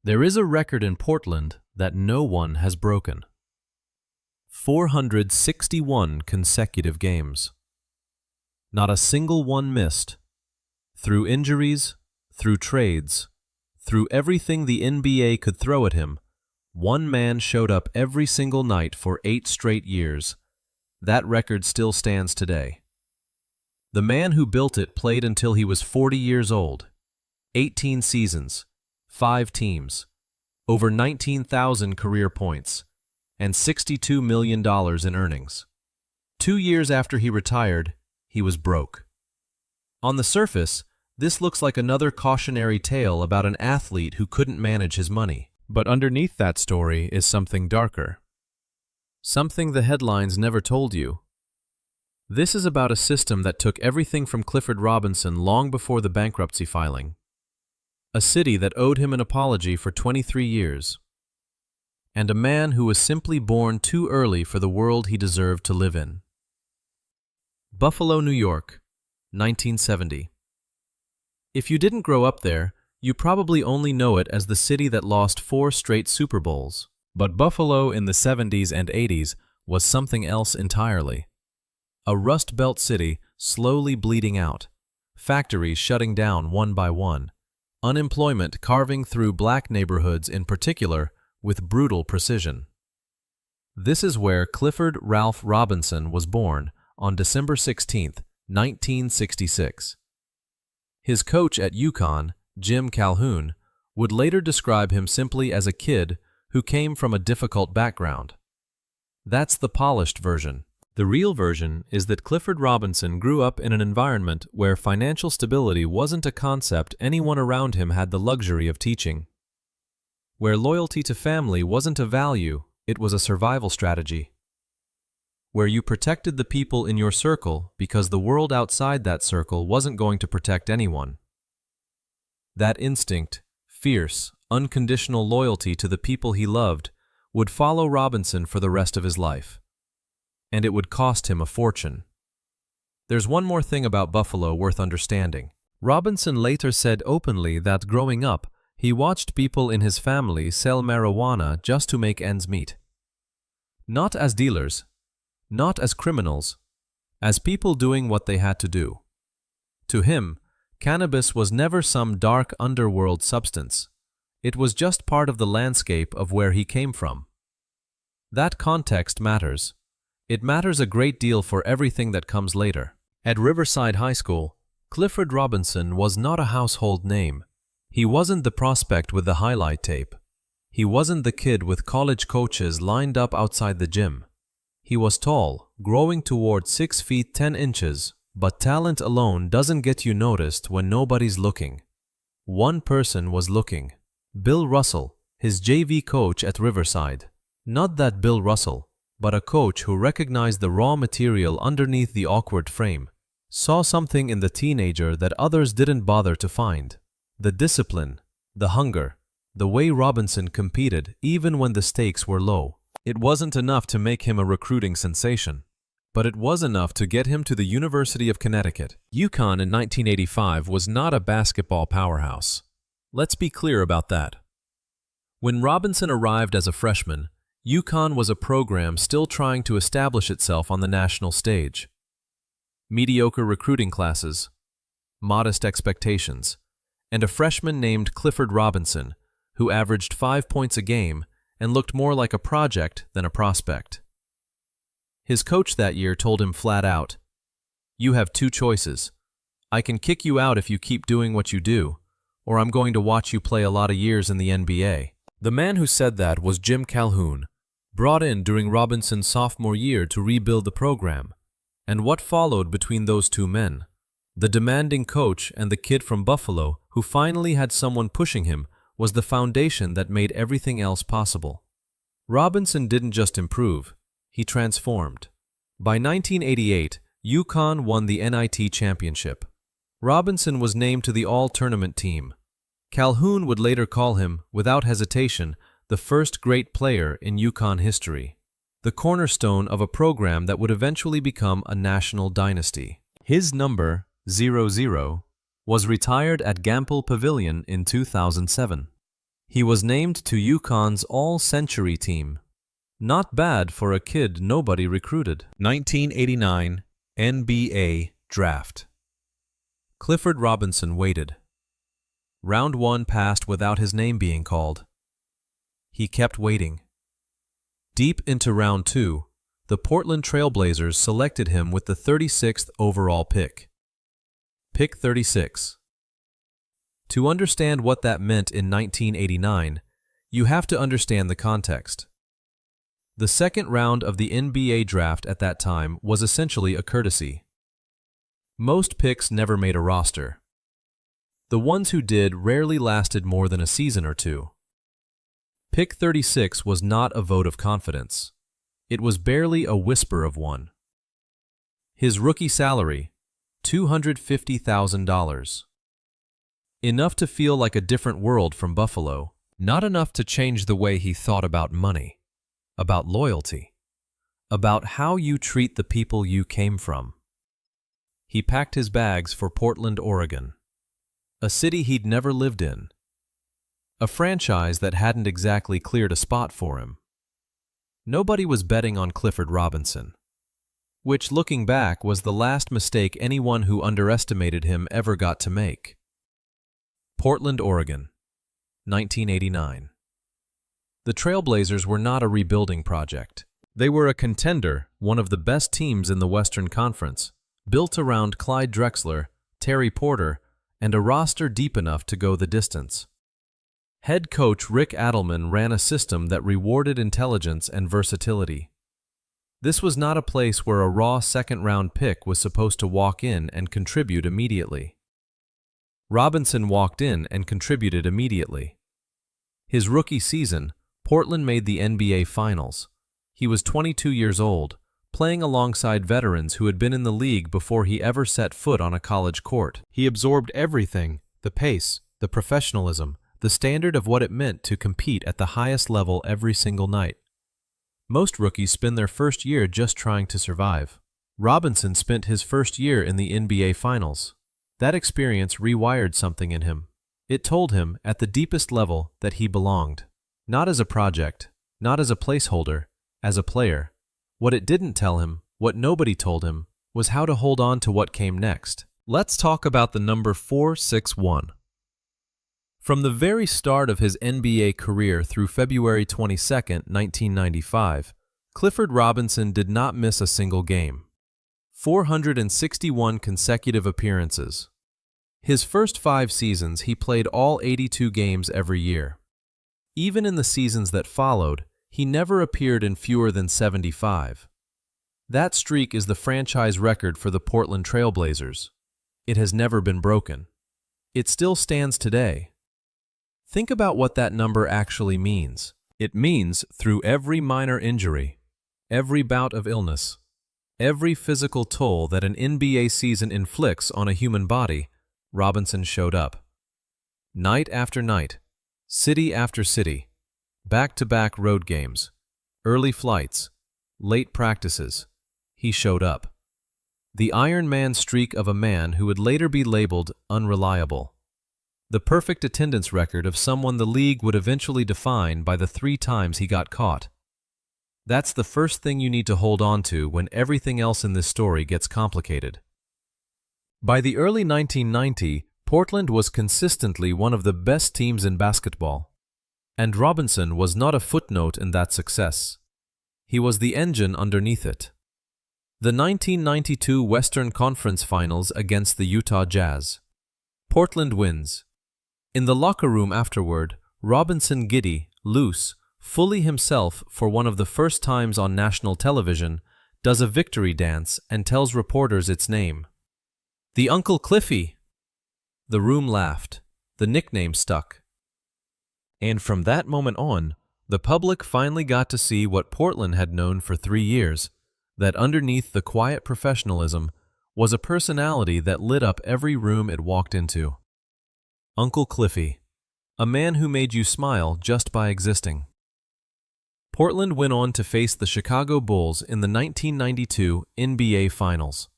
There is a record in Portland that no one has broken. 461 consecutive games. Not a single one missed. Through injuries, through trades, through everything the NBA could throw at him, one man showed up every single night for 8 straight years. That record still stands today. The man who built it played until he was 40 years old. 18 seasons, 5 teams, over 19,000 career points, and $62 million in earnings. 2 years after he retired, he was broke. On the surface, this looks like another cautionary tale about an athlete who couldn't manage his money. But underneath that story is something darker. Something the headlines never told you. This is about a system that took everything from Clifford Robinson long before the bankruptcy filing. A city that owed him an apology for 23 years. And a man who was simply born too early for the world he deserved to live in. Buffalo, New York, 1970. If you didn't grow up there, you probably only know it as the city that lost 4 straight Super Bowls. But Buffalo in the 70s and 80s was something else entirely. A Rust Belt city slowly bleeding out, factories shutting down one by one, unemployment carving through black neighborhoods in particular with brutal precision. This is where Clifford Ralph Robinson was born on December 16, 1966. His coach at UConn, Jim Calhoun, would later describe him simply as a kid who came from a difficult background. That's the polished version. The real version is that Clifford Robinson grew up in an environment where financial stability wasn't a concept anyone around him had the luxury of teaching. Where loyalty to family wasn't a value, it was a survival strategy. Where you protected the people in your circle because the world outside that circle wasn't going to protect anyone. That instinct, fierce, unconditional loyalty to the people he loved, would follow Robinson for the rest of his life. And it would cost him a fortune. There's one more thing about Buffalo worth understanding. Robinson later said openly that growing up, he watched people in his family sell marijuana just to make ends meet. Not as dealers, not as criminals, as people doing what they had to do. To him, cannabis was never some dark underworld substance. It was just part of the landscape of where he came from. That context matters. It matters a great deal for everything that comes later. At Riverside High School, Clifford Robinson was not a household name. He wasn't the prospect with the highlight tape. He wasn't the kid with college coaches lined up outside the gym. He was tall, growing toward 6 feet 10 inches, but talent alone doesn't get you noticed when nobody's looking. One person was looking. Bill Russell, his JV coach at Riverside. Not that Bill Russell, but a coach who recognized the raw material underneath the awkward frame, saw something in the teenager that others didn't bother to find. The discipline, the hunger, the way Robinson competed even when the stakes were low. It wasn't enough to make him a recruiting sensation, but it was enough to get him to the University of Connecticut. UConn in 1985 was not a basketball powerhouse. Let's be clear about that. When Robinson arrived as a freshman, UConn was a program still trying to establish itself on the national stage. Mediocre recruiting classes, modest expectations, and a freshman named Clifford Robinson, who averaged 5 points a game and looked more like a project than a prospect. His coach that year told him flat out, "You have 2 choices. I can kick you out if you keep doing what you do, or I'm going to watch you play a lot of years in the NBA." The man who said that was Jim Calhoun, brought in during Robinson's sophomore year to rebuild the program. And what followed between those 2 men? The demanding coach and the kid from Buffalo who finally had someone pushing him was the foundation that made everything else possible. Robinson didn't just improve, he transformed. By 1988, UConn won the NIT championship. Robinson was named to the all-tournament team. Calhoun would later call him, without hesitation, the first great player in UConn history, the cornerstone of a program that would eventually become a national dynasty. His number, 00, was retired at Gampel Pavilion in 2007. He was named to UConn's All-Century team. Not bad for a kid nobody recruited. 1989 NBA Draft. Clifford Robinson waited. Round 1 passed without his name being called. He kept waiting. Deep into Round 2, the Portland Trail Blazers selected him with the 36th overall pick. Pick 36. To understand what that meant in 1989, you have to understand the context. The second round of the NBA draft at that time was essentially a courtesy. Most picks never made a roster. The ones who did rarely lasted more than a season or two. Pick 36 was not a vote of confidence. It was barely a whisper of one. His rookie salary, $250,000. Enough to feel like a different world from Buffalo, not enough to change the way he thought about money, about loyalty, about how you treat the people you came from. He packed his bags for Portland, Oregon, a city he'd never lived in, a franchise that hadn't exactly cleared a spot for him. Nobody was betting on Clifford Robinson, which, looking back, was the last mistake anyone who underestimated him ever got to make. Portland, Oregon, 1989. The Trailblazers were not a rebuilding project. They were a contender, one of the best teams in the Western Conference, built around Clyde Drexler, Terry Porter, and a roster deep enough to go the distance. Head coach Rick Adelman ran a system that rewarded intelligence and versatility. This was not a place where a raw second-round pick was supposed to walk in and contribute immediately. Robinson walked in and contributed immediately. His rookie season, Portland made the NBA Finals. He was 22 years old, playing alongside veterans who had been in the league before he ever set foot on a college court. He absorbed everything: the pace, the professionalism, the standard of what it meant to compete at the highest level every single night. Most rookies spend their first year just trying to survive. Robinson spent his first year in the NBA Finals. That experience rewired something in him. It told him, at the deepest level, that he belonged. Not as a project, not as a placeholder, as a player. What it didn't tell him, what nobody told him, was how to hold on to what came next. Let's talk about the number 461. From the very start of his NBA career through February 22, 1995, Clifford Robinson did not miss a single game. 461 consecutive appearances. His first 5 seasons, he played all 82 games every year. Even in the seasons that followed, he never appeared in fewer than 75. That streak is the franchise record for the Portland Trail Blazers. It has never been broken. It still stands today. Think about what that number actually means. It means through every minor injury, every bout of illness, every physical toll that an NBA season inflicts on a human body, Robinson showed up. Night after night, city after city, back-to-back road games, early flights, late practices, he showed up. The Iron Man streak of a man who would later be labeled unreliable. The perfect attendance record of someone the league would eventually define by the 3 times he got caught. That's the first thing you need to hold on to when everything else in this story gets complicated. By the early 1990s, Portland was consistently one of the best teams in basketball. And Robinson was not a footnote in that success. He was the engine underneath it. The 1992 Western Conference Finals against the Utah Jazz. Portland wins. In the locker room afterward, Robinson, giddy, loose, fully himself for one of the first times on national television, does a victory dance and tells reporters its name. "The Uncle Cliffy!" The room laughed. The nickname stuck. And from that moment on, the public finally got to see what Portland had known for 3 years, that underneath the quiet professionalism was a personality that lit up every room it walked into. Uncle Cliffy, a man who made you smile just by existing. Portland went on to face the Chicago Bulls in the 1992 NBA Finals.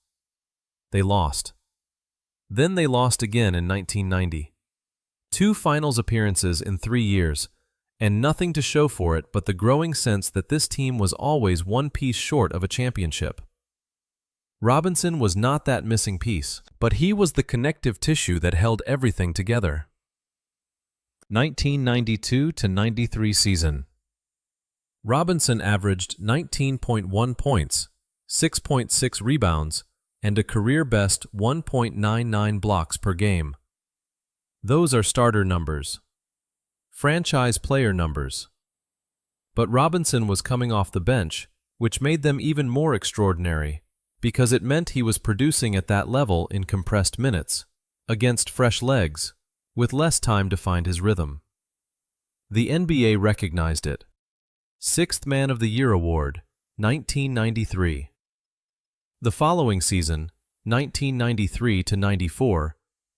They lost. Then they lost again in 1990. 2 finals appearances in 3 years, and nothing to show for it but the growing sense that this team was always one piece short of a championship. Robinson was not that missing piece, but he was the connective tissue that held everything together. 1992-93 season. Robinson averaged 19.1 points, 6.6 rebounds, and a career-best 1.99 blocks per game. Those are starter numbers. Franchise player numbers. But Robinson was coming off the bench, which made them even more extraordinary, because it meant he was producing at that level in compressed minutes, against fresh legs, with less time to find his rhythm. The NBA recognized it. 6th Man of the Year award, 1993. The following season, 1993-94,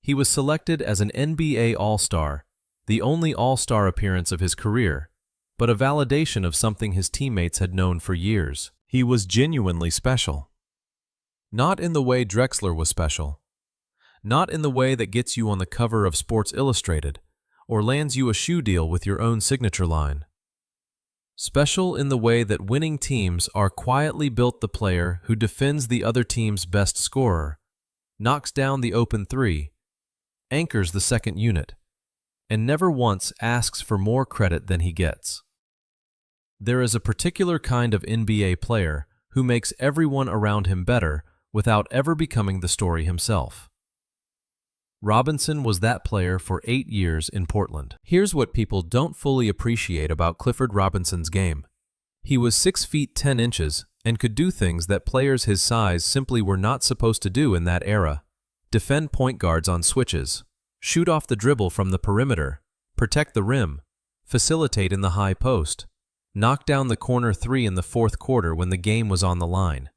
he was selected as an NBA All-Star, the only All-Star appearance of his career, but a validation of something his teammates had known for years. He was genuinely special. Not in the way Drexler was special. Not in the way that gets you on the cover of Sports Illustrated or lands you a shoe deal with your own signature line. Special in the way that winning teams are quietly built the player who defends the other team's best scorer, knocks down the open three, anchors the second unit, and never once asks for more credit than he gets. There is a particular kind of NBA player who makes everyone around him better without ever becoming the story himself. Robinson was that player for 8 years in Portland. Here's what people don't fully appreciate about Clifford Robinson's game. He was 6 feet 10 inches and could do things that players his size simply were not supposed to do in that era. Defend point guards on switches, shoot off the dribble from the perimeter, protect the rim, facilitate in the high post, knock down the corner three in the fourth quarter when the game was on the line.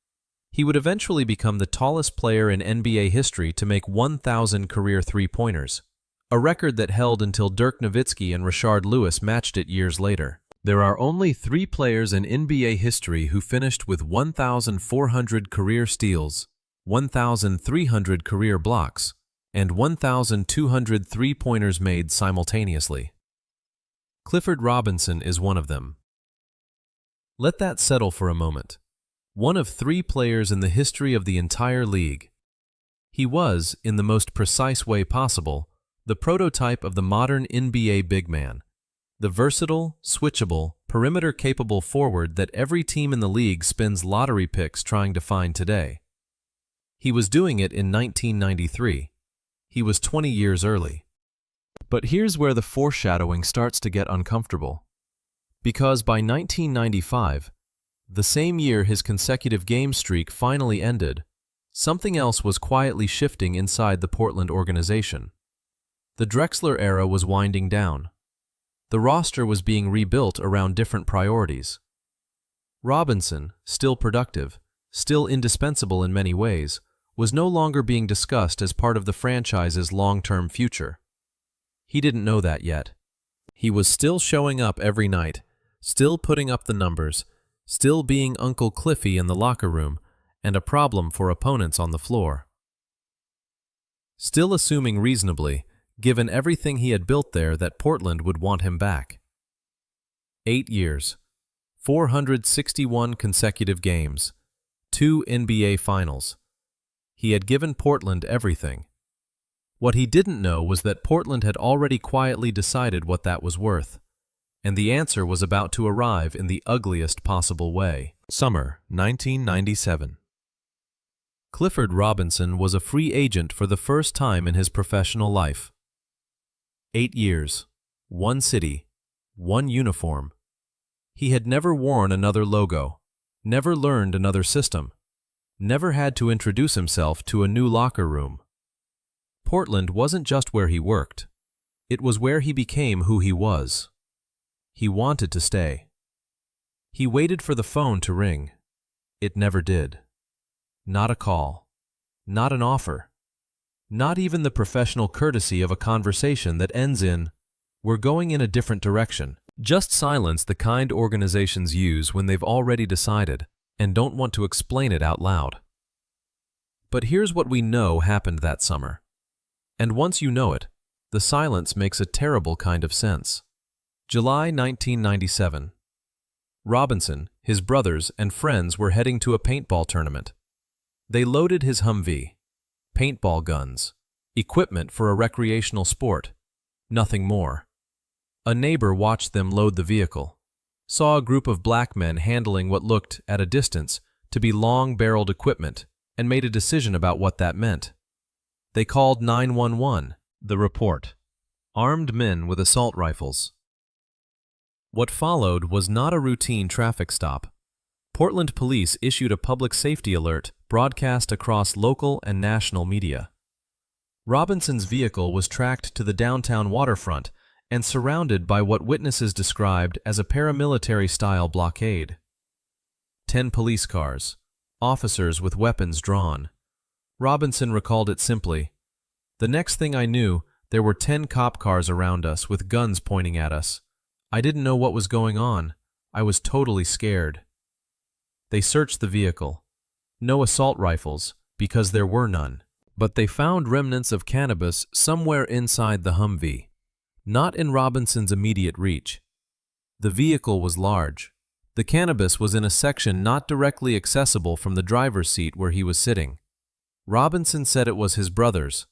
He would eventually become the tallest player in NBA history to make 1,000 career three-pointers, a record that held until Dirk Nowitzki and Rashard Lewis matched it years later. There are only 3 players in NBA history who finished with 1,400 career steals, 1,300 career blocks, and 1,200 three-pointers made simultaneously. Clifford Robinson is one of them. Let that settle for a moment. One of 3 players in the history of the entire league. He was, in the most precise way possible, the prototype of the modern NBA big man, the versatile, switchable, perimeter-capable forward that every team in the league spends lottery picks trying to find today. He was doing it in 1993. He was 20 years early. But here's where the foreshadowing starts to get uncomfortable. Because by 1995, the same year his consecutive game streak finally ended, something else was quietly shifting inside the Portland organization. The Drexler era was winding down. The roster was being rebuilt around different priorities. Robinson, still productive, still indispensable in many ways, was no longer being discussed as part of the franchise's long-term future. He didn't know that yet. He was still showing up every night, still putting up the numbers, still being Uncle Cliffy in the locker room, and a problem for opponents on the floor. Still assuming reasonably, given everything he had built there, that Portland would want him back. 8 years, 461 consecutive games, 2 NBA Finals. He had given Portland everything. What he didn't know was that Portland had already quietly decided what that was worth. And the answer was about to arrive in the ugliest possible way. Summer 1997. Clifford Robinson was a free agent for the first time in his professional life. 8 years, 1 city, 1 uniform. He had never worn another logo, never learned another system, never had to introduce himself to a new locker room. Portland wasn't just where he worked. It was where he became who he was. He wanted to stay. He waited for the phone to ring. It never did. Not a call. Not an offer. Not even the professional courtesy of a conversation that ends in, "We're going in a different direction." Just silence, the kind organizations use when they've already decided and don't want to explain it out loud. But here's what we know happened that summer. And once you know it, The silence makes a terrible kind of sense. July 1997. Robinson, his brothers, and friends were heading to a paintball tournament. They loaded his Humvee. Paintball guns. Equipment for a recreational sport. Nothing more. A neighbor watched them load the vehicle. Saw a group of black men handling what looked, at a distance, to be long-barreled equipment, and made a decision about what that meant. They called 911. The report: armed men with assault rifles. What followed was not a routine traffic stop. Portland police issued a public safety alert broadcast across local and national media. Robinson's vehicle was tracked to the downtown waterfront and surrounded by what witnesses described as a paramilitary-style blockade. 10 police cars, officers with weapons drawn. Robinson recalled it simply: "The next thing I knew, there were 10 cop cars around us with guns pointing at us. I didn't know what was going on. I was totally scared." They searched the vehicle. No assault rifles, because there were none. But they found remnants of cannabis somewhere inside the Humvee, not in Robinson's immediate reach. The vehicle was large. The cannabis was in a section not directly accessible from the driver's seat where he was sitting. Robinson said it was his brother's.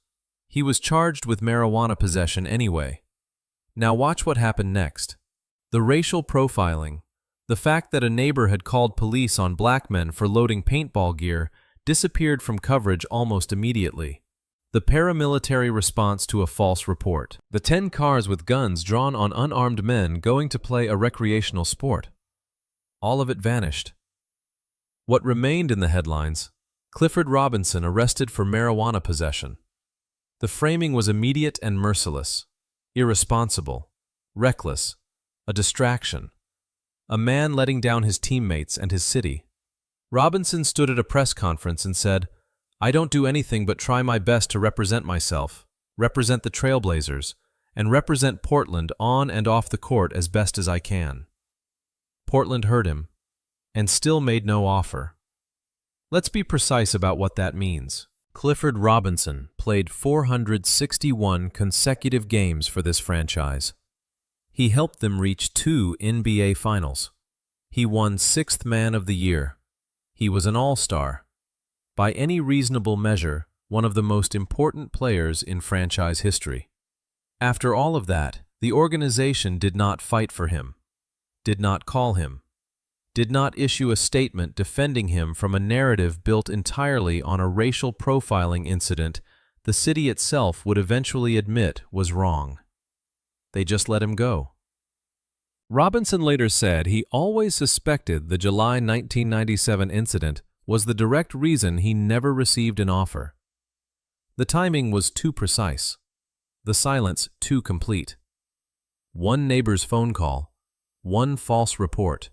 He was charged with marijuana possession anyway. Now watch what happened next. The racial profiling, the fact that a neighbor had called police on black men for loading paintball gear, disappeared from coverage almost immediately. The paramilitary response to a false report. The 10 cars with guns drawn on unarmed men going to play a recreational sport. All of it vanished. What remained in the headlines: Clifford Robinson arrested for marijuana possession. The framing was immediate and merciless. Irresponsible. Reckless. A distraction. A man letting down his teammates and his city. Robinson stood at a press conference and said, "I don't do anything but try my best to represent myself, represent the Trailblazers, and represent Portland on and off the court as best as I can." Portland heard him, and still made no offer. Let's be precise about what that means. Clifford Robinson played 461 consecutive games for this franchise. He helped them reach 2 NBA Finals. He won 6th Man of the Year. He was an all-star. By any reasonable measure, one of the most important players in franchise history. After all of that, the organization did not fight for him, did not call him, did not issue a statement defending him from a narrative built entirely on a racial profiling incident the city itself would eventually admit was wrong. They just let him go. Robinson later said he always suspected the July 1997 incident was the direct reason he never received an offer. The timing was too precise. The silence too complete. One neighbor's phone call, one false report.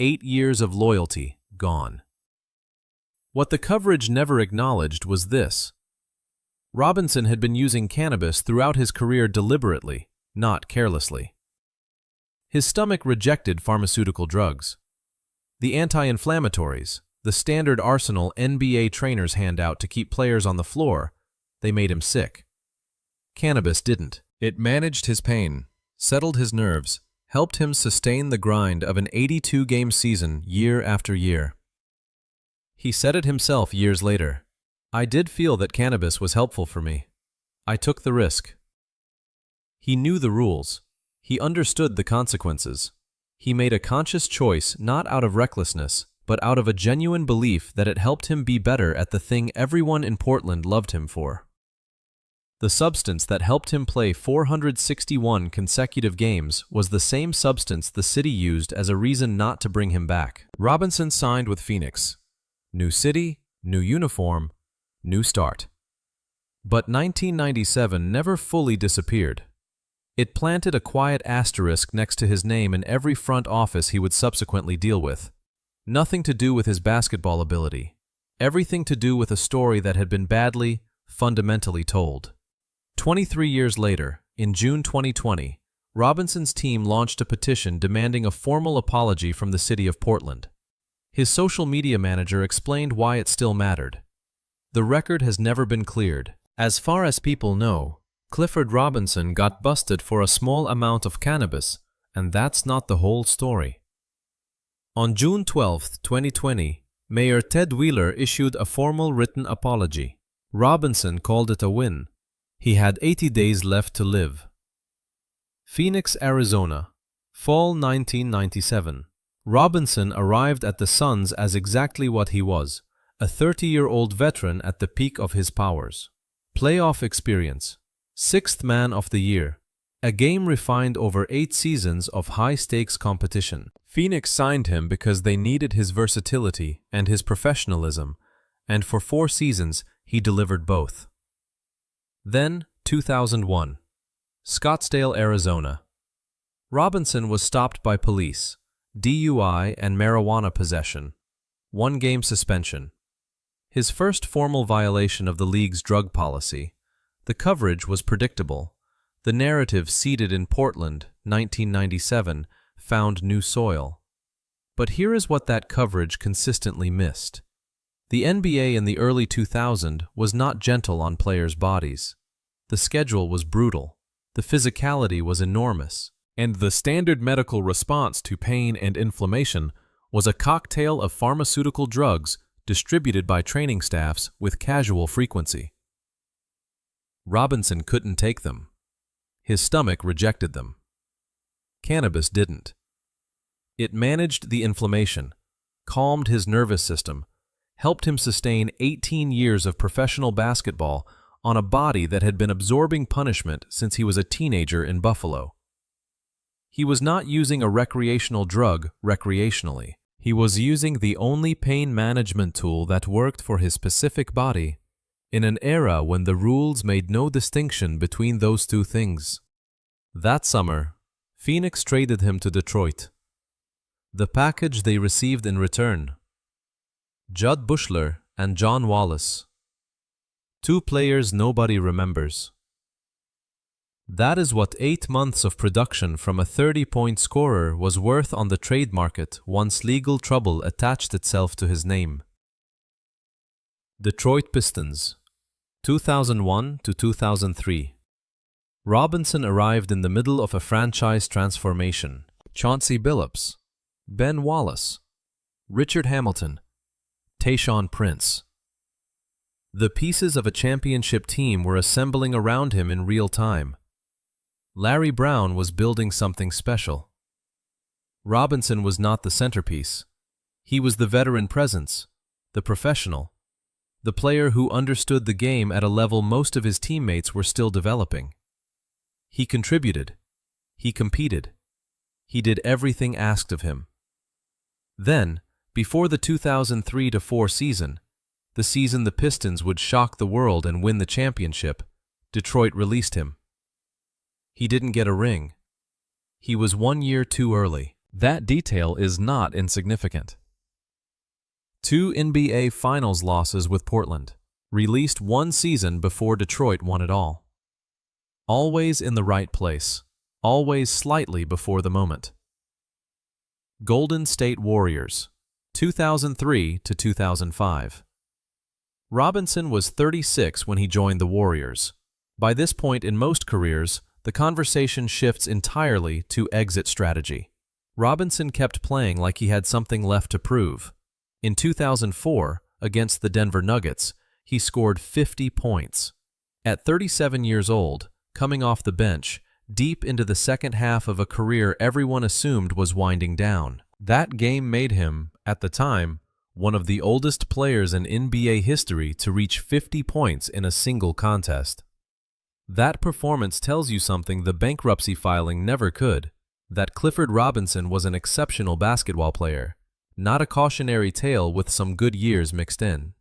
8 years of loyalty gone. What the coverage never acknowledged was this: Robinson had been using cannabis throughout his career deliberately, not carelessly. His stomach rejected pharmaceutical drugs. The anti-inflammatories, the standard arsenal NBA trainers hand out to keep players on the floor, they made him sick. Cannabis didn't. It managed his pain, settled his nerves, helped him sustain the grind of an 82-game season year after year. He said it himself years later: "I did feel that cannabis was helpful for me. I took the risk." He knew the rules. He understood the consequences. He made a conscious choice not out of recklessness, but out of a genuine belief that it helped him be better at the thing everyone in Portland loved him for. The substance that helped him play 461 consecutive games was the same substance the city used as a reason not to bring him back. Robinson signed with Phoenix. New city, new uniform, new start. But 1997 never fully disappeared. It planted a quiet asterisk next to his name in every front office he would subsequently deal with. Nothing to do with his basketball ability. Everything to do with a story that had been badly, fundamentally told. 23 years later, in June 2020, Robinson's team launched a petition demanding a formal apology from the city of Portland. His social media manager explained why it still mattered. The record has never been cleared. As far as people know, Clifford Robinson got busted for a small amount of cannabis, and that's not the whole story. On June 12, 2020, Mayor Ted Wheeler issued a formal written apology. Robinson called it a win. He had 80 days left to live. Phoenix, Arizona, fall 1997. Robinson arrived at the Suns as exactly what he was, a 30-year-old veteran at the peak of his powers. Playoff experience, sixth man of the year, a game refined over 8 seasons of high-stakes competition. Phoenix signed him because they needed his versatility and his professionalism, and for 4 seasons he delivered both. Then, 2001. Scottsdale, Arizona. Robinson was stopped by police, DUI and marijuana possession, 1-game suspension. His first formal violation of the league's drug policy. The coverage was predictable. The narrative seeded in Portland, 1997, found new soil. But here is what that coverage consistently missed. The NBA in the early 2000s was not gentle on players' bodies. The schedule was brutal. The physicality was enormous. And the standard medical response to pain and inflammation was a cocktail of pharmaceutical drugs distributed by training staffs with casual frequency. Robinson couldn't take them. His stomach rejected them. Cannabis didn't. It managed the inflammation, calmed his nervous system, helped him sustain 18 years of professional basketball on a body that had been absorbing punishment since he was a teenager in Buffalo. He was not using a recreational drug recreationally. He was using the only pain management tool that worked for his specific body, in an era when the rules made no distinction between those two things. That summer, Phoenix traded him to Detroit. The package they received in return: Judd Bushler and John Wallace. 2 players nobody remembers. That is what 8 months of production from a 30-point scorer was worth on the trade market once legal trouble attached itself to his name. Detroit Pistons, 2001 to 2003. Robinson arrived in the middle of a franchise transformation. Chauncey Billups, Ben Wallace, Richard Hamilton, Tayshaun Prince. The pieces of a championship team were assembling around him in real time. Larry Brown was building something special. Robinson was not the centerpiece. He was the veteran presence, the professional, the player who understood the game at a level most of his teammates were still developing. He contributed. He competed. He did everything asked of him. Then, before the 2003-04 season, the season the Pistons would shock the world and win the championship, Detroit released him. He didn't get a ring. He was 1 year too early. That detail is not insignificant. 2 NBA Finals losses with Portland, released 1 season before Detroit won it all. Always in the right place, always slightly before the moment. Golden State Warriors, 2003 to 2005. Robinson was 36 when he joined the Warriors. By this point in most careers, the conversation shifts entirely to exit strategy. Robinson kept playing like he had something left to prove. In 2004, against the Denver Nuggets, he scored 50 points. At 37 years old, coming off the bench, deep into the second half of a career everyone assumed was winding down. That game made him, at the time, one of the oldest players in NBA history to reach 50 points in a single contest. That performance tells you something the bankruptcy filing never could, that Clifford Robinson was an exceptional basketball player, not a cautionary tale with some good years mixed in.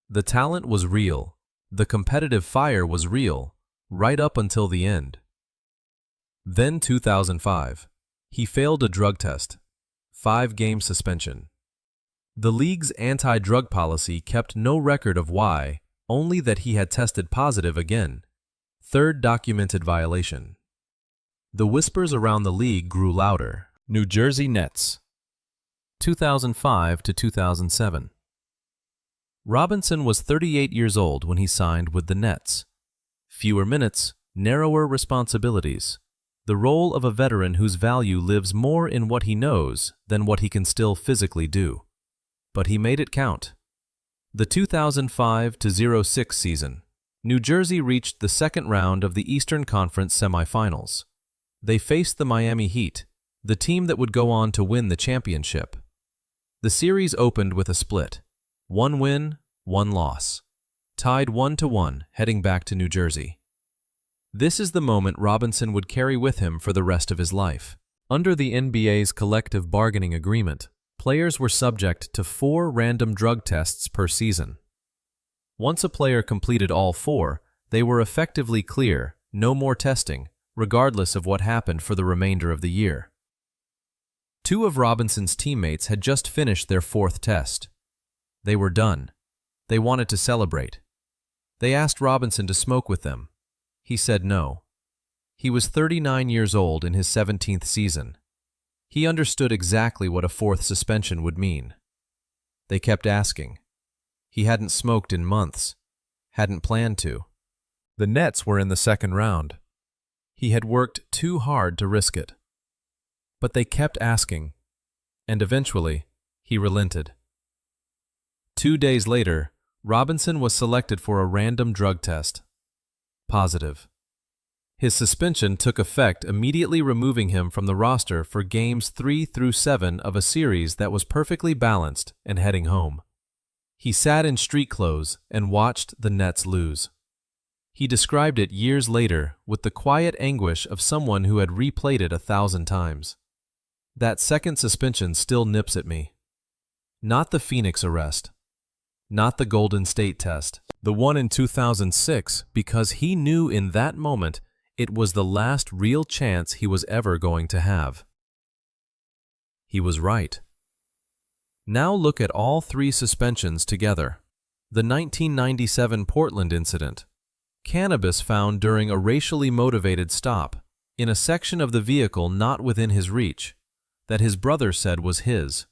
The talent was real. The competitive fire was real, right up until the end. Then 2005. He failed a drug test. 5-game suspension. The league's anti-drug policy kept no record of why, only that he had tested positive again. 3rd documented violation. The whispers around the league grew louder. New Jersey Nets, 2005 to 2007. Robinson was 38 years old when he signed with the Nets. Fewer minutes, narrower responsibilities, the role of a veteran whose value lives more in what he knows than what he can still physically do. But he made it count. The 2005-06 season, New Jersey reached the second round of the Eastern Conference semifinals. They faced the Miami Heat, the team that would go on to win the championship. The series opened with a split. 1 win, 1 loss. Tied 1-1, heading back to New Jersey. This is the moment Robinson would carry with him for the rest of his life. Under the NBA's collective bargaining agreement, players were subject to 4 random drug tests per season. Once a player completed all 4, they were effectively clear, no more testing, regardless of what happened for the remainder of the year. 2 of Robinson's teammates had just finished their 4th test. They were done. They wanted to celebrate. They asked Robinson to smoke with them. He said no. He was 39 years old in his 17th season. He understood exactly what a 4th suspension would mean. They kept asking. He hadn't smoked in months, hadn't planned to. The Nets were in the second round. He had worked too hard to risk it. But they kept asking, and eventually, he relented. 2 days later, Robinson was selected for a random drug test. Positive. His suspension took effect, immediately removing him from the roster for games 3 through 7 of a series that was perfectly balanced and heading home. He sat in street clothes and watched the Nets lose. He described it years later with the quiet anguish of someone who had replayed it 1,000 times. That second suspension still nips at me. Not the Phoenix arrest. Not the Golden State test. The one in 2006, because he knew in that moment it was the last real chance he was ever going to have. He was right. Now look at all 3 suspensions together. The 1997 Portland incident. Cannabis found during a racially motivated stop, in a section of the vehicle not within his reach, that his brother said was his.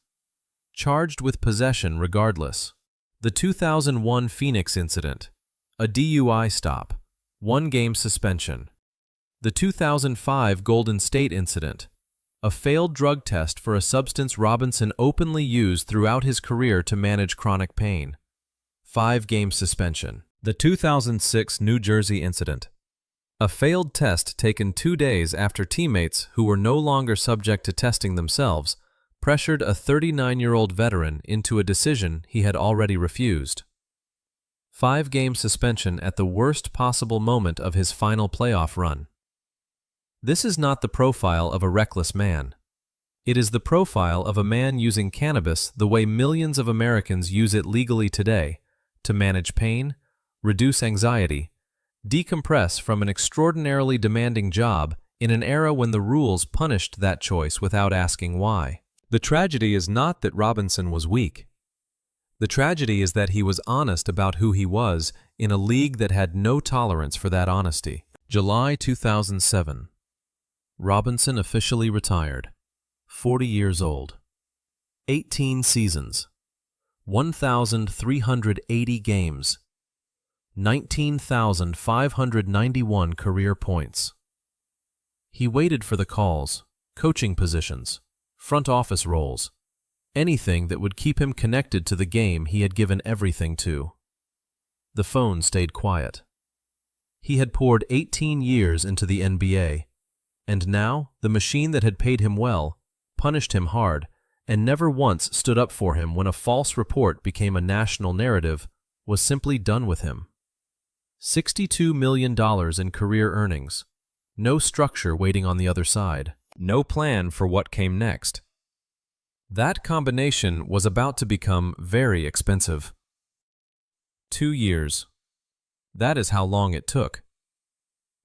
Charged with possession regardless. The 2001 Phoenix incident. A DUI stop. 1-game suspension. The 2005 Golden State incident. A failed drug test for a substance Robinson openly used throughout his career to manage chronic pain. 5-game suspension. The 2006 New Jersey incident. A failed test taken 2 days after teammates who were no longer subject to testing themselves pressured a 39-year-old veteran into a decision he had already refused. 5-game suspension at the worst possible moment of his final playoff run. This is not the profile of a reckless man. It is the profile of a man using cannabis the way millions of Americans use it legally today, to manage pain, reduce anxiety, decompress from an extraordinarily demanding job in an era when the rules punished that choice without asking why. The tragedy is not that Robinson was weak. The tragedy is that he was honest about who he was in a league that had no tolerance for that honesty. July 2007. Robinson officially retired. 40 years old. 18 seasons. 1,380 games. 19,591 career points. He waited for the calls, coaching positions, front office roles, anything that would keep him connected to the game he had given everything to. The phone stayed quiet. He had poured 18 years into the NBA, and now the machine that had paid him well, punished him hard, and never once stood up for him when a false report became a national narrative, was simply done with him. $62 million in career earnings. No structure waiting on the other side. No plan for what came next. That combination was about to become very expensive. 2 years. That is how long it took.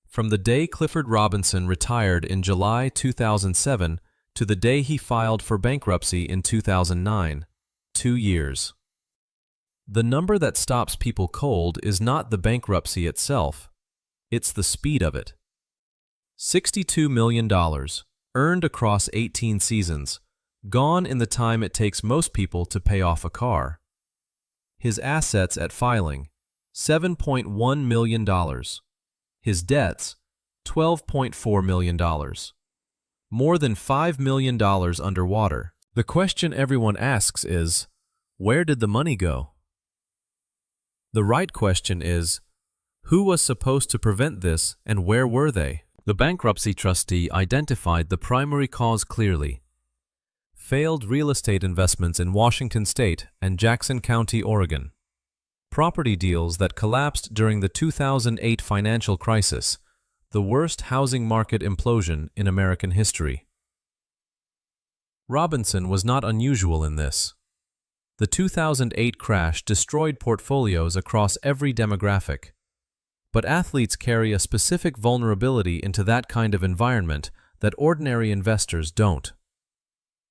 From the day Clifford Robinson retired in July 2007 to the day he filed for bankruptcy in 2009, 2 years. The number that stops people cold is not the bankruptcy itself, it's the speed of it. $62 million, earned across 18 seasons, gone in the time it takes most people to pay off a car. His assets at filing, $7.1 million. His debts, $12.4 million. More than $5 million underwater. The question everyone asks is, where did the money go? The right question is, who was supposed to prevent this and where were they? The bankruptcy trustee identified the primary cause clearly. Failed real estate investments in Washington State and Jackson County, Oregon. Property deals that collapsed during the 2008 financial crisis, the worst housing market implosion in American history. Robinson was not unusual in this. The 2008 crash destroyed portfolios across every demographic. But athletes carry a specific vulnerability into that kind of environment that ordinary investors don't.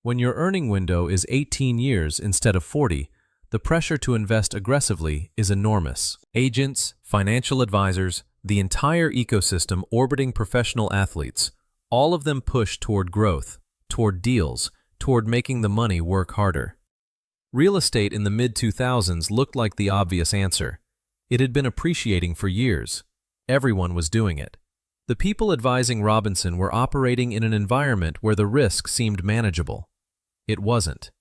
When your earning window is 18 years instead of 40, the pressure to invest aggressively is enormous. Agents, financial advisors, the entire ecosystem orbiting professional athletes, all of them push toward growth, toward deals, toward making the money work harder. Real estate in the mid-2000s looked like the obvious answer. It had been appreciating for years. Everyone was doing it. The people advising Robinson were operating in an environment where the risk seemed manageable. It wasn't.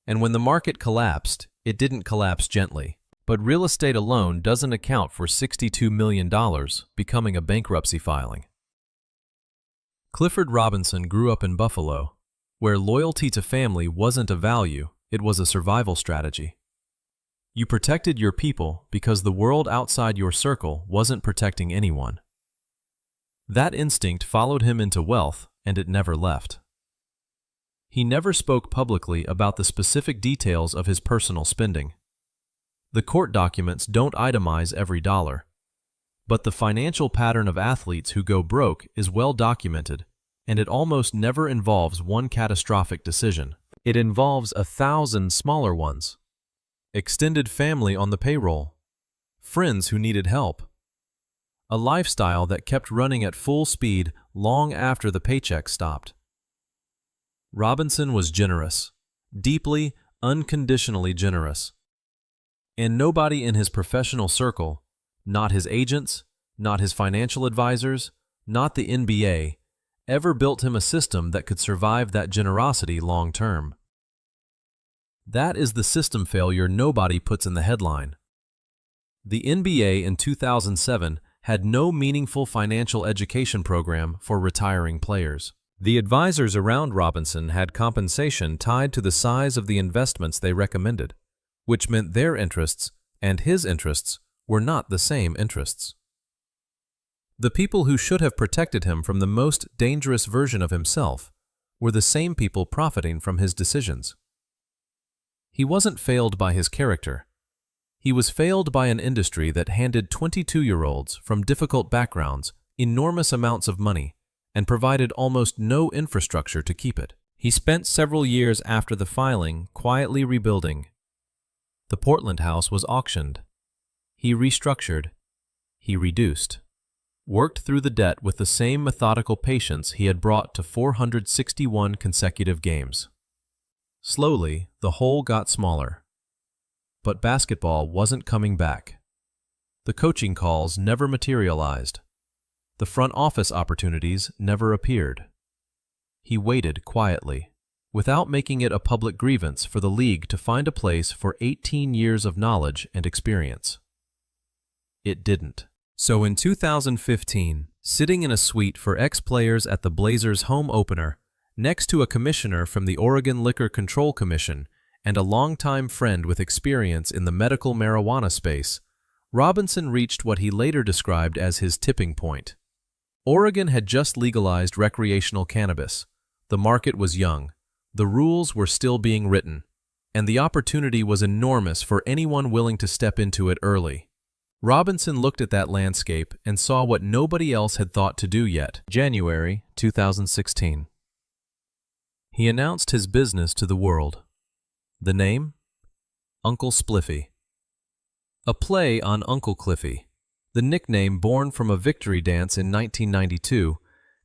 And when the market collapsed, it didn't collapse gently. But real estate alone doesn't account for $62 million becoming a bankruptcy filing. Clifford Robinson grew up in Buffalo, where loyalty to family wasn't a value, it was a survival strategy. You protected your people because the world outside your circle wasn't protecting anyone. That instinct followed him into wealth, and it never left. He never spoke publicly about the specific details of his personal spending. The court documents don't itemize every dollar. But the financial pattern of athletes who go broke is well documented, and it almost never involves one catastrophic decision. It involves 1,000 smaller ones. Extended family on the payroll. Friends who needed help. A lifestyle that kept running at full speed long after the paycheck stopped. Robinson was generous. Deeply, unconditionally generous. And nobody in his professional circle, not his agents, not his financial advisors, not the NBA, ever built him a system that could survive that generosity long term. That is the system failure nobody puts in the headline. The NBA in 2007 had no meaningful financial education program for retiring players. The advisors around Robinson had compensation tied to the size of the investments they recommended, which meant their interests and his interests were not the same interests. The people who should have protected him from the most dangerous version of himself were the same people profiting from his decisions. He wasn't failed by his character. He was failed by an industry that handed 22-year-olds from difficult backgrounds enormous amounts of money and provided almost no infrastructure to keep it. He spent several years after the filing quietly rebuilding. The Portland house was auctioned. He restructured. He reduced. Worked through the debt with the same methodical patience he had brought to 461 consecutive games. Slowly, the hole got smaller. But basketball wasn't coming back. The coaching calls never materialized. The front office opportunities never appeared. He waited quietly, without making it a public grievance for the league to find a place for 18 years of knowledge and experience. It didn't. So in 2015, sitting in a suite for ex-players at the Blazers' home opener, next to a commissioner from the Oregon Liquor Control Commission and a longtime friend with experience in the medical marijuana space, Robinson reached what he later described as his tipping point. Oregon had just legalized recreational cannabis. The market was young. The rules were still being written. And the opportunity was enormous for anyone willing to step into it early. Robinson looked at that landscape and saw what nobody else had thought to do yet. January 2016. He announced his business to the world. The name? Uncle Spliffy. A play on Uncle Cliffy, the nickname born from a victory dance in 1992,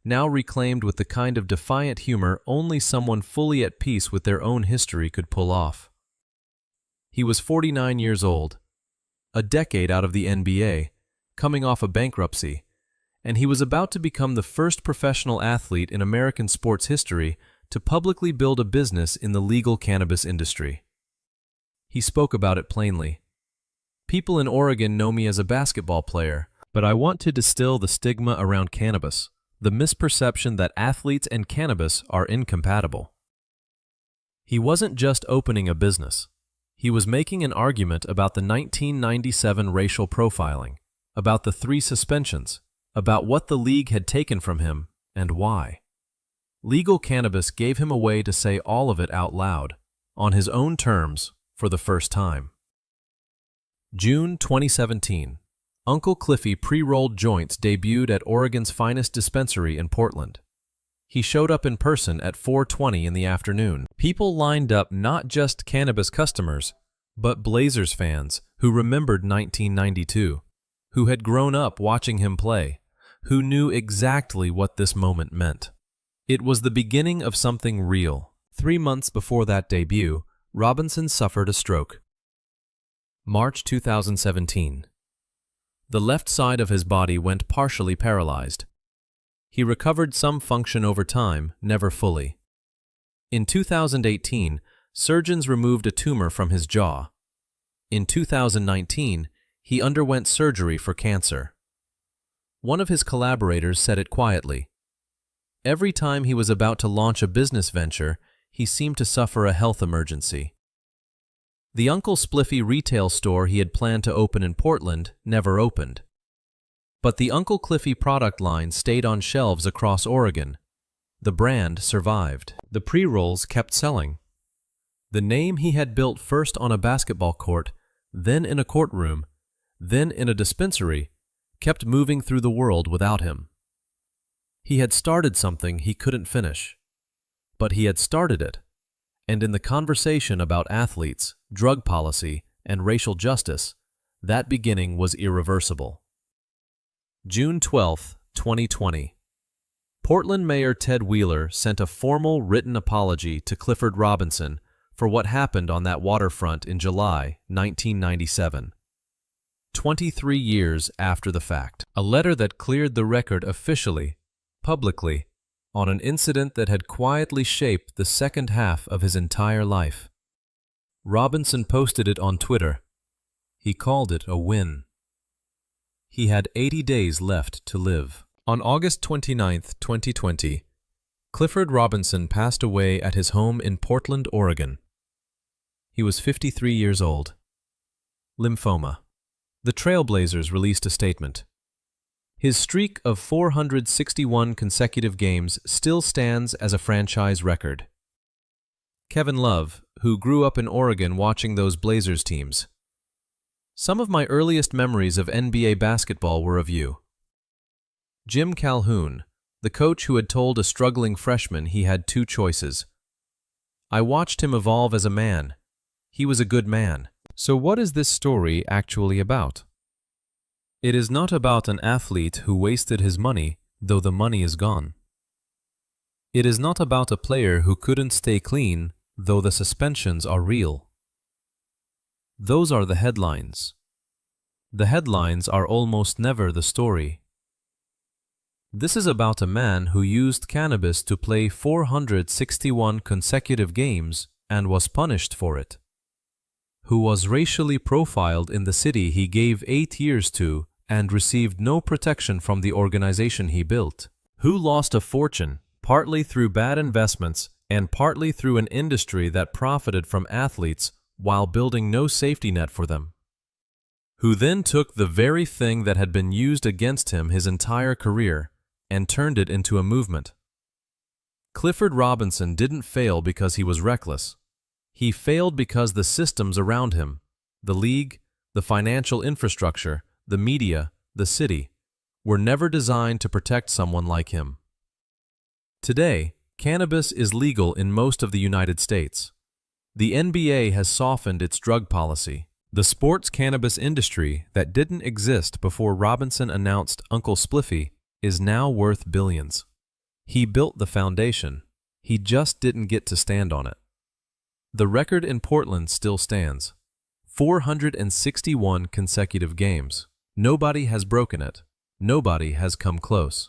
now reclaimed with the kind of defiant humor only someone fully at peace with their own history could pull off. He was 49 years old, a decade out of the NBA, coming off a bankruptcy, and he was about to become the first professional athlete in American sports history to publicly build a business in the legal cannabis industry. He spoke about it plainly. "People in Oregon know me as a basketball player, but I want to distill the stigma around cannabis, the misperception that athletes and cannabis are incompatible." He wasn't just opening a business. He was making an argument about the 1997 racial profiling, about the 3 suspensions, about what the league had taken from him and why. Legal cannabis gave him a way to say all of it out loud, on his own terms, for the first time. June 2017. Uncle Cliffy pre-rolled joints debuted at Oregon's finest dispensary in Portland. He showed up in person at 4:20 in the afternoon. People lined up, not just cannabis customers, but Blazers fans who remembered 1992, who had grown up watching him play, who knew exactly what this moment meant. It was the beginning of something real. 3 months before that debut, Robinson suffered a stroke. March 2017. The left side of his body went partially paralyzed. He recovered some function over time, never fully. In 2018, surgeons removed a tumor from his jaw. In 2019, he underwent surgery for cancer. One of his collaborators said it quietly. Every time he was about to launch a business venture, he seemed to suffer a health emergency. The Uncle Spliffy retail store he had planned to open in Portland never opened. But the Uncle Cliffy product line stayed on shelves across Oregon. The brand survived. The pre-rolls kept selling. The name he had built first on a basketball court, then in a courtroom, then in a dispensary, kept moving through the world without him. He had started something he couldn't finish. But he had started it, and in the conversation about athletes, drug policy, and racial justice, that beginning was irreversible. June 12, 2020. Portland Mayor Ted Wheeler sent a formal written apology to Clifford Robinson for what happened on that waterfront in July 1997. 23 years after the fact. A letter that cleared the record officially, publicly, on an incident that had quietly shaped the second half of his entire life. Robinson posted it on Twitter. He called it a win. He had 80 days left to live. On August 29, 2020, Clifford Robinson passed away at his home in Portland, Oregon. He was 53 years old. Lymphoma. The Trailblazers released a statement. His streak of 461 consecutive games still stands as a franchise record. Kevin Love, who grew up in Oregon watching those Blazers teams. Some of my earliest memories of NBA basketball were of you. Jim Calhoun, the coach who had told a struggling freshman he had 2 choices. I watched him evolve as a man. He was a good man. So what is this story actually about? It is not about an athlete who wasted his money, though the money is gone. It is not about a player who couldn't stay clean, though the suspensions are real. Those are the headlines. The headlines are almost never the story. This is about a man who used cannabis to play 461 consecutive games and was punished for it. Who was racially profiled in the city he gave 8 years to and received no protection from the organization he built. Who lost a fortune, partly through bad investments and partly through an industry that profited from athletes while building no safety net for them. Who then took the very thing that had been used against him his entire career and turned it into a movement. Clifford Robinson didn't fail because he was reckless. He failed because the systems around him, the league, the financial infrastructure, the media, the city, were never designed to protect someone like him. Today, cannabis is legal in most of the United States. The NBA has softened its drug policy. The sports cannabis industry that didn't exist before Robinson announced Uncle Spliffy is now worth billions. He built the foundation. He just didn't get to stand on it. The record in Portland still stands. 461 consecutive games. Nobody has broken it. Nobody has come close.